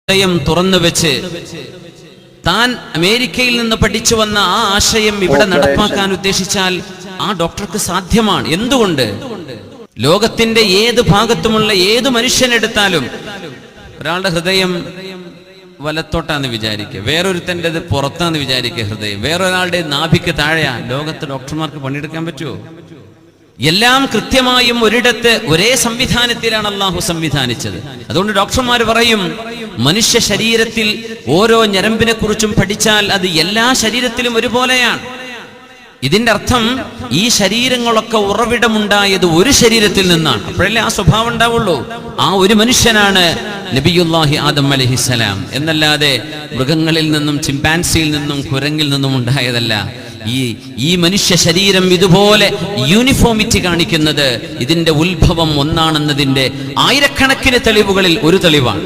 ഹൃദയം തുറന്നു വെച്ച് താൻ അമേരിക്കയിൽ നിന്ന് പഠിച്ചു വന്ന ആ ആശയം ഇവിടെ നടപ്പാക്കാൻ ഉദ്ദേശിച്ചാൽ ആ ഡോക്ടർക്ക് സാധ്യമാണ്. എന്തുകൊണ്ട്? ലോകത്തിന്റെ ഏത് ഭാഗത്തുമുള്ള ഏത് മനുഷ്യനെടുത്താലും ഒരാളുടെ ഹൃദയം വലത്തോട്ടാന്ന് വിചാരിക്കുക, വേറൊരുത്തൻ്റെത് പുറത്താന്ന് വിചാരിക്കുക, ഹൃദയം വേറൊരാളുടെ നാഭിക്ക് താഴെയാ. ലോകത്ത് ഡോക്ടർമാർക്ക് പണിയെടുക്കാൻ പറ്റുമോ? എല്ലാം കൃത്യമായും ഒരിടത്ത് ഒരേ സംവിധാനത്തിലാണ് അള്ളാഹു സംവിധാനിച്ചത്. അതുകൊണ്ട് ഡോക്ടർമാർ പറയും, മനുഷ്യ ശരീരത്തിൽ ഓരോ ഞരമ്പിനെ കുറിച്ചും പഠിച്ചാൽ അത് എല്ലാ ശരീരത്തിലും ഒരുപോലെയാണ്. ഇതിന്റെ അർത്ഥം ഈ ശരീരങ്ങളൊക്കെ ഉറവിടമുണ്ടായത് ഒരു ശരീരത്തിൽ നിന്നാണ്. അപ്പോഴല്ലേ ആ സ്വഭാവം ഉണ്ടാവുള്ളൂ. ആ ഒരു മനുഷ്യനാണ് നബിയുല്ലാഹി ആദം അലൈഹിസ്സലാം എന്നല്ലാതെ മൃഗങ്ങളിൽ നിന്നും, ചിമ്പാൻസിയിൽ നിന്നും, കുരങ്ങിൽ നിന്നും ഉണ്ടായതല്ല. ഈ മനുഷ്യ ശരീരം ഇതുപോലെ യൂണിഫോമിറ്റി കാണിക്കുന്നത് ഇതിന്റെ ഉത്ഭവം ഒന്നാണെന്നതിന്റെ ആയിരക്കണക്കിന് തെളിവുകളിൽ ഒരു തെളിവാണ്.